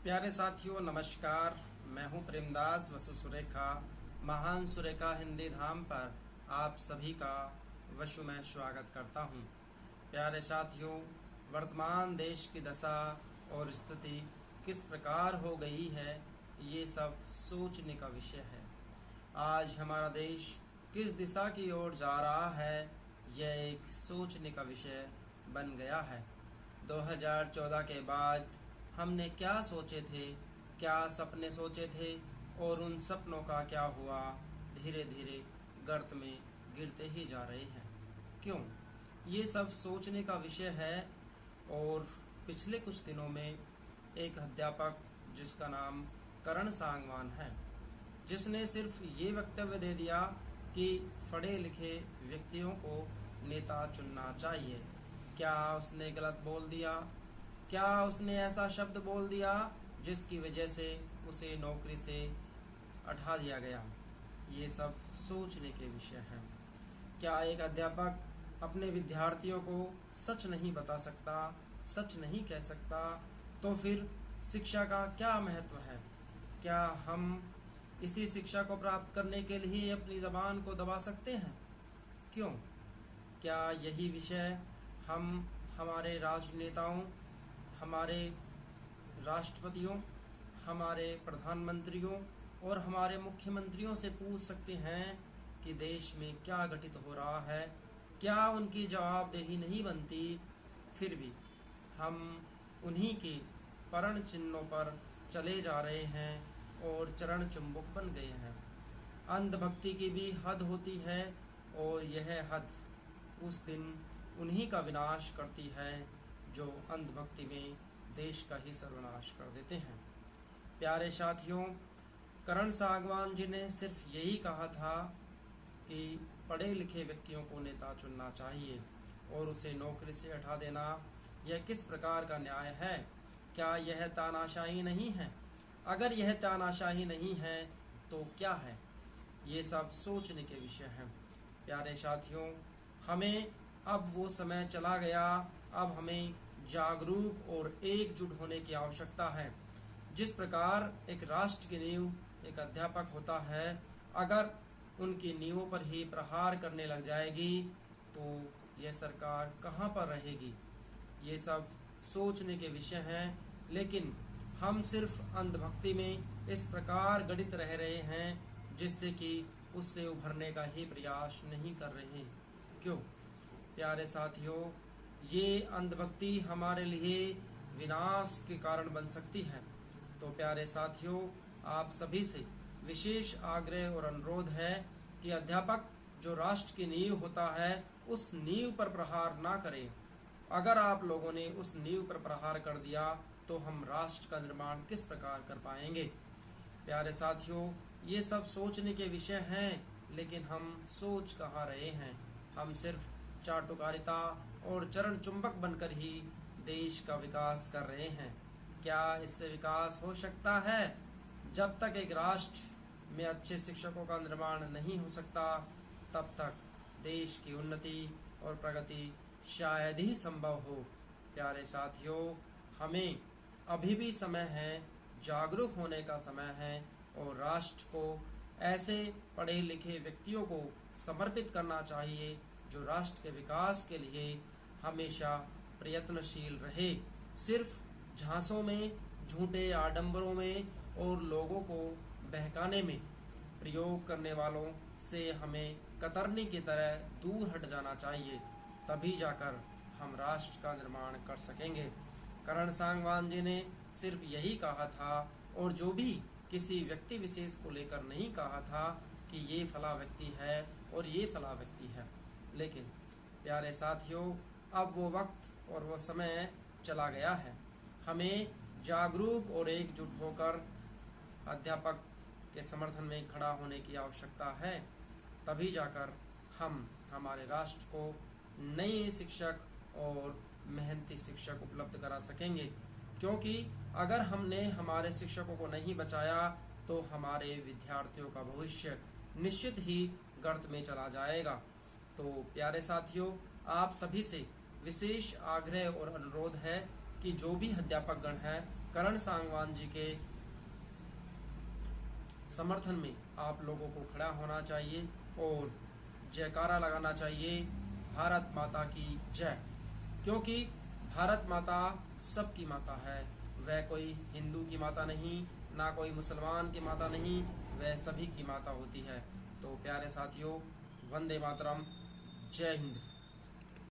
प्यारे साथियों नमस्कार। मैं हूं प्रेमदास वसु सुरेखा। महान सुरेखा हिंदी धाम पर आप सभी का वशु में स्वागत करता हूं। प्यारे साथियों, वर्तमान देश की दशा और स्थिति किस प्रकार हो गई है, ये सब सोचने का विषय है। आज हमारा देश किस दिशा की ओर जा रहा है, यह एक सोचने का विषय बन गया है। 2014 के बाद हमने क्या सोचे थे, क्या सपने सोचे थे और उन सपनों का क्या हुआ, धीरे धीरे गर्त में गिरते ही जा रहे हैं। क्यों? ये सब सोचने का विषय है। और पिछले कुछ दिनों में एक अध्यापक जिसका नाम करण सांगवान है, जिसने सिर्फ ये वक्तव्य दे दिया कि पढ़े लिखे व्यक्तियों को नेता चुनना चाहिए। क्या उसने गलत बोल दिया? क्या उसने ऐसा शब्द बोल दिया जिसकी वजह से उसे नौकरी से हटा दिया गया? ये सब सोचने के विषय हैं। क्या एक अध्यापक अपने विद्यार्थियों को सच नहीं बता सकता, सच नहीं कह सकता, तो फिर शिक्षा का क्या महत्व है? क्या हम इसी शिक्षा को प्राप्त करने के लिए अपनी ज़बान को दबा सकते हैं? क्यों? क्या यही विषय हम हमारे राजनेताओं, हमारे राष्ट्रपतियों, हमारे प्रधानमंत्रियों और हमारे मुख्यमंत्रियों से पूछ सकते हैं कि देश में क्या घटित हो रहा है? क्या उनकी जवाबदेही नहीं बनती? फिर भी हम उन्हीं के परण चिन्हों पर चले जा रहे हैं और चरण चुंबक बन गए हैं। अंधभक्ति की भी हद होती है और यह हद उस दिन उन्हीं का विनाश करती है जो अंधभक्ति में देश का ही सर्वनाश कर देते हैं। प्यारे साथियों, करण सांगवान जी ने सिर्फ यही कहा था कि पढ़े लिखे व्यक्तियों को नेता चुनना चाहिए और उसे नौकरी से हटा देना यह किस प्रकार का न्याय है? क्या यह तानाशाही नहीं है? अगर यह तानाशाही नहीं है तो क्या है? ये सब सोचने के विषय हैं। प्यारे साथियों, हमें अब वो समय चला गया। अब हमें जागरूक और एकजुट होने की आवश्यकता है। जिस प्रकार एक राष्ट्र की नींव एक अध्यापक होता है, अगर उनकी नींवों पर ही प्रहार करने लग जाएगी तो यह सरकार कहाँ पर रहेगी? ये सब सोचने के विषय हैं। लेकिन हम सिर्फ अंधभक्ति में इस प्रकार गणित रह रहे हैं जिससे कि उससे उभरने का ही प्रयास नहीं कर रहे। क्यों? प्यारे साथियों, ये अंधभक्ति हमारे लिए विनाश के कारण बन सकती है। तो प्यारे साथियों, आप सभी से विशेष आग्रह और अनुरोध है कि अध्यापक जो राष्ट्र की नींव होता है, उस नींव पर प्रहार ना करें। अगर आप लोगों ने उस नींव पर प्रहार कर दिया तो हम राष्ट्र का निर्माण किस प्रकार कर पाएंगे? प्यारे साथियों, ये सब सोचने के विषय हैं, लेकिन हम सोच कहाँ रहे हैं? हम सिर्फ चाटुकारिता और चरण चुंबक बनकर ही देश का विकास कर रहे हैं। क्या इससे विकास हो सकता है? जब तक एक राष्ट्र में अच्छे शिक्षकों का निर्माण नहीं हो सकता, तब तक देश की उन्नति और प्रगति शायद ही संभव हो। प्यारे साथियों, हमें अभी भी समय है, जागरूक होने का समय है और राष्ट्र को ऐसे पढ़े लिखे व्यक्तियों को समर्पित करना चाहिए जो राष्ट्र के विकास के लिए हमेशा प्रयत्नशील रहे। सिर्फ झांसों में, झूठे आडंबरों में और लोगों को बहकाने में प्रयोग करने वालों से हमें कतरनी की तरह दूर हट जाना चाहिए। तभी जाकर हम राष्ट्र का निर्माण कर सकेंगे। करण सांगवान जी ने सिर्फ यही कहा था और जो भी किसी व्यक्ति विशेष को लेकर नहीं कहा था कि ये फला व्यक्ति है और ये फला व्यक्ति है। लेकिन प्यारे साथियों, अब वो वक्त और वो समय चला गया है। हमें जागरूक और एकजुट होकर अध्यापक के समर्थन में खड़ा होने की आवश्यकता है। तभी जाकर हम हमारे राष्ट्र को नए शिक्षक और मेहनती शिक्षक उपलब्ध करा सकेंगे। क्योंकि अगर हमने हमारे शिक्षकों को नहीं बचाया तो हमारे विद्यार्थियों का भविष्य निश्चित ही गर्त में चला जाएगा। तो प्यारे साथियों, आप सभी से विशेष आग्रह और अनुरोध है कि जो भी अध्यापक गण है करण सांगवान जी के समर्थन में आप लोगों को खड़ा होना चाहिए और जयकारा लगाना चाहिए, भारत माता की जय। क्योंकि भारत माता सबकी माता है, वह कोई हिंदू की माता नहीं, ना कोई मुसलमान की माता नहीं, वह सभी की माता होती है। तो प्यारे साथियों, वंदे मातरम, जय हिंद।